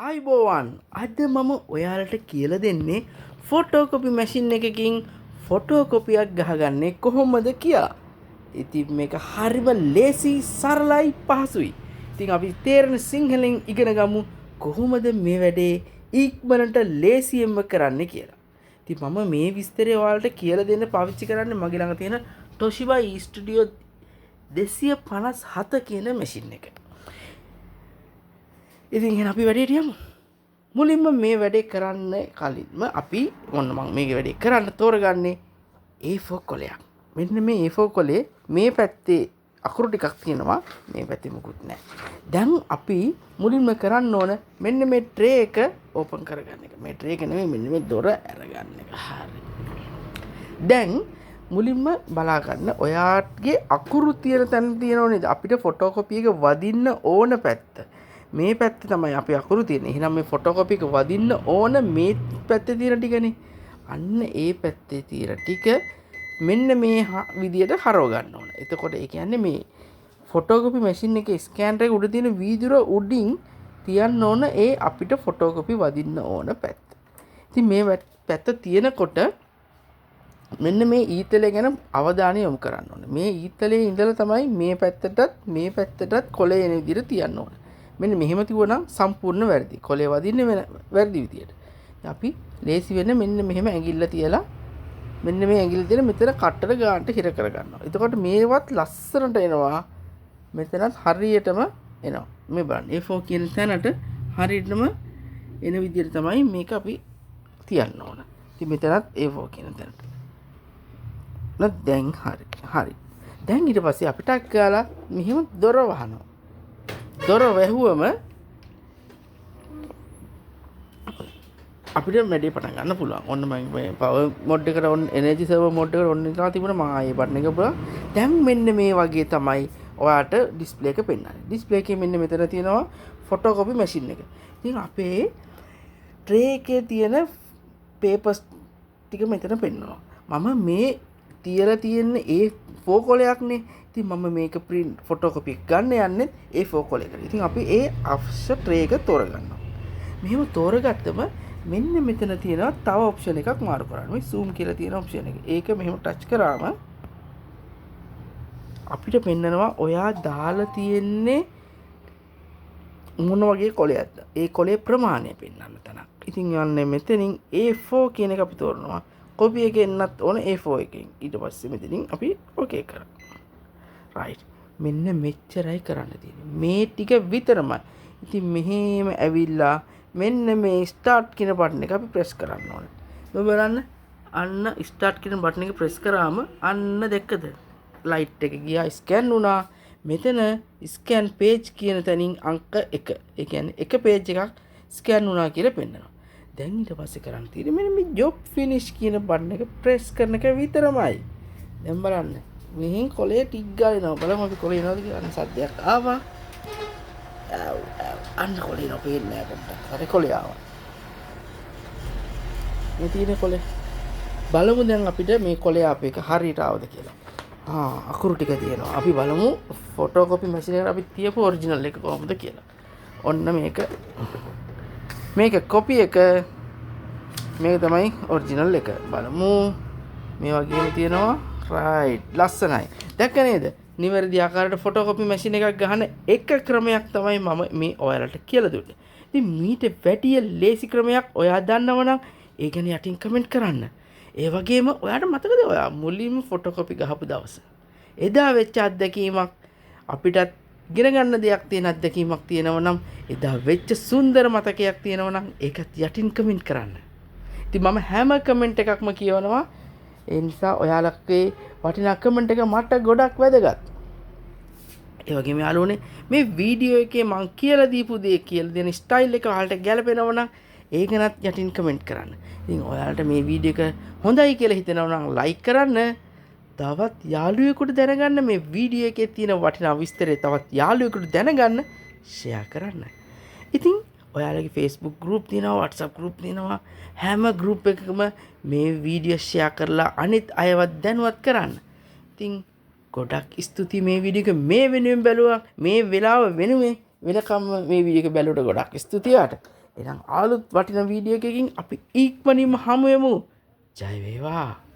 ආයිබෝවන් අද මම ඔයාලට කියලා දෙන්නේ ෆොටෝකොපි මැෂින් එකකින් ෆොටෝකොපියක් ගහගන්නේ කොහොමද කියලා. ඉතින් මේක හරිම ලේසි සරලයි පහසුයි. ඉතින් අපි තේරෙන සිංහලෙන් ඉගෙන ගමු කොහොමද මේ වැඩේ ඉක්මනට ලේසියෙන්ම කරන්න කියලා. ඉතින් මම මේ විස්තරය ඔයාලට කියලා දෙන්න පාවිච්චි කරන්නේ මගේ ළඟ තියෙන Toshiba E-Studio 257 කියන මැෂින් එක. ඉතින් එහෙනම් අපි වැඩේට යමු. මුලින්ම මේ වැඩේ කරන්න කලින්ම අපි මොන්න මම මේක වැඩේ කරන්න තෝරගන්නේ A4 කොලයක්. මෙන්න මේ A4 කොලේ මේ පැත්තේ අකුරු ටිකක් තියෙනවා, මේ පැත්තේ මුකුත් නැහැ. දැන් අපි මුලින්ම කරන්න ඕන මෙන්න මේ ට්‍රේ එක ඕපන් කරගන්න එක. මේ ට්‍රේ එක නෙමෙයි, මෙන්න මේ දොර අරගන්න එක. හරි. දැන් මුලින්ම බලා ගන්න ඔයාගේ අකුරු තියෙන තැන තියෙනව නේද? අපිට ෆොටෝකොපි එක වදින්න ඕන පැත්ත. මේ පැත්තේ තමයි අපි අකුරු තියෙන්නේ. එහෙනම් මේ ෆොටෝකොපි එක වදින්න ඕන මේ පැත්තේ තියෙන ටිකනේ. අන්න ඒ පැත්තේ තියෙන ටික මෙන්න මේ විදියට හරව ගන්න ඕන. එතකොට ඒ කියන්නේ මේ ෆොටෝකොපි මැෂින් එකේ ස්කෑනර් එක උඩ තියෙන වීදුර උඩින් තියන්න ඕන ඒ අපිට ෆොටෝකොපි වදින්න ඕන පැත්ත. ඉතින් මේ පැත්ත තියෙනකොට මෙන්න මේ ඊතලය ගැන අවධානය යොමු කරන්න ඕන. මේ ඊතලයේ ඉඳලා තමයි මේ පැත්තටත් කොලේ එන විදියට තියන්න ඕන. මෙන්න මෙහෙම තිබුණා නම් සම්පූර්ණ වැරදි. කොලේ වදින්නේ වැරදි විදියට. අපි ලේසි වෙන්න මෙන්න මෙහෙම ඇඟිල්ල තියලා මෙන්න මේ ඇඟිල්ල තියලා මෙතන කට්ටර ගන්නට හිර කර ගන්නවා. එතකොට මේවත් ලස්සනට එනවා. මෙතනත් හරියටම එනවා. මේ බලන්න. A4 කියන තැනට හරියටම එන විදියට තමයි මේක අපි තියන්න ඕන. ඉතින් මෙතනත් A4 කියන තැනට. දැන් හරි. දැන් ඊට පස්සේ අපිට ගාලා මෙහෙම දොර වහනවා. දොර වැහුවම අපිට වැඩේ පටන් ගන්න පුළුවන්. ඔන්න මම මේ පවර් මොඩ් එකට ඔන්න එනර්ජි සර්වර් මොඩ් එකට ඔන්න ඉතලා තිබුණා. මම ආයේ බටන් එක බලලා දැන් මෙන්න මේ වගේ තමයි ඔයාට ඩිස්ප්ලේ එක පෙන්වන්නේ. ඩිස්ප්ලේ එකේ මෙන්න මෙතන තියෙනවා ෆොටෝකොපි මැෂින් එක. ඉතින් අපේ ට්‍රේ එකේ තියෙන පේපර්ස් ටික මෙතන පෙන්වනවා. මම මේ තියලා තියෙන්නේ A4 කොලයක්නේ. ඉතින් මම මේක print photocopy එක ගන්න යන්නේ A4 කොලයකට. ඉතින් අපි ඒ අවශ්‍ය ට්‍රේ එක තෝරගන්නවා. මෙහෙම තෝරගත්තම මෙන්න මෙතන තියෙනවා තව ඔප්ෂන් එකක් මාරු කරන්න. මේ zoom කියලා තියෙන ඔප්ෂන් එක. ඒක මෙහෙම ටච් කරාම අපිට පෙන්නනවා ඔයා දාලා තියෙන්නේ මොන වගේ කොලයක්ද. ඒ කොලේ ප්‍රමාණය පෙන්වන්න තැනක්. ඉතින් යන්නේ මෙතනින් A4 කියන එක අපි තෝරනවා. කොපි එකේ එන්නත් ඕන A4 එකෙන්. ඊට පස්සේ මෙතනින් අපි ඕකේ කරා. right. මෙන්න මෙච්චරයි කරන්න තියෙන්නේ. මේ ටික විතරමයි. ඉතින් මෙහෙම ඇවිල්ලා මෙන්න මේ start කියන බටන් එක අපි press කරන්න ඕනේ. ඔබ බලන්න අන්න start කියන බටන් එක press කරාම අන්න දැක්කද? light එක ගියා scan වුණා. මෙතන scan page කියන තැනින් අංක 1. ඒ කියන්නේ එක page එකක් scan වුණා කියලා පෙන්නනවා. දැන් ඊට පස්සේ කරන්න තියෙන්නේ මෙන්න මේ job finish කියන බටන් එක press කරන එක විතරමයි. දැන් බලන්න. මෙහෙන් කොලේ ටික් ගාලා එනවා. බලමු අපි කොලේ එනවද කියලා. අන්න සද්දයක් ආවා. අන්න කොලේ එනවා පේන්නේ නැහැ පොඩ්ඩක්. හරි කොලේ ආවා. මේ තියෙන කොලේ. බලමු දැන් අපිට මේ කොලේ ආපේක හරියට ආවද කියලා. අකුරු ටික තියෙනවා. අපි බලමු ෆොටෝකොපි මැෂින් එකට අපි තියපු ඔරිජිනල් එක කොහොමද කියලා. ඔන්න මේක කොපි එක. මේක තමයි ඔරිජිනල් එක. බලමු. මේ වගේම තියෙනවා. right. ලස්සනයි. දැක්ක නේද? නිවැරදි ආකාරයට ෆොටෝකොපි මැෂින් එකක් ගන්න එක ක්‍රමයක් තමයි මම මේ ඔයාලට කියලා දුන්නේ. ඉතින් මීට වැඩිය ලේසි ක්‍රමයක් ඔයා දන්නව නම් ඒ ගැන යටින් කමෙන්ට් කරන්න. ඒ වගේම ඔයාට මතකද ඔයා මුලින්ම ෆොටෝකොපි ගහපු දවස? එදා වෙච්ච අත්දැකීමක් අපිටත් ඉගෙන ගන්න දෙයක් තියෙන අත්දැකීමක් තියෙනව නම් එදා වෙච්ච සුන්දර මතකයක් තියෙනව නම් ඒකත් යටින් කමෙන්ට් කරන්න. ඉතින් මම හැම කමෙන්ට් එකක්ම කියවනවා. ඒ නිසා ඔයාලගේ වටිනා කමෙන්ට් එක මට ගොඩක් වැදගත්. ඒ වගේම යාළුවනේ මේ වීඩියෝ එකේ මම කියලා දීපු දේ කියලා දෙන ස්ටයිල් එක ඔයාලට ගැලපෙනව නම් ඒක නත් යටින් කමෙන්ට් කරන්න. ඉතින් ඔයාලට මේ වීඩියෝ එක හොඳයි කියලා හිතෙනව නම් ලයික් කරන්න. තවත් යාළුවෙකුට දැනගන්න මේ වීඩියෝ එකේ තියෙන වටිනා විස්තරය තවත් යාළුවෙකුට දැනගන්න ෂෙයා කරන්න. ඉතින් ඔයාලගේ Facebook group තියෙනවා, WhatsApp group තියෙනවා. හැම group එකකම මේ වීඩියෝ ෂෙයා කරලා අනිත් අයවත් දැනුවත් කරන්න. ඉතින් ගොඩක් ස්තුතියි මේ වීඩියෝ එක මේ වෙනුවෙන් බැලුවා. මේ වෙලාව වෙනුවෙන් වෙනකම් මේ වීඩියෝ එක බැලුවට ගොඩක් ස්තුතියි ඔයාලට. එනම් ආලුත් වටින වීඩියෝ එකකින් අපි ඉක්මනින්ම හමුවෙමු. ජය වේවා.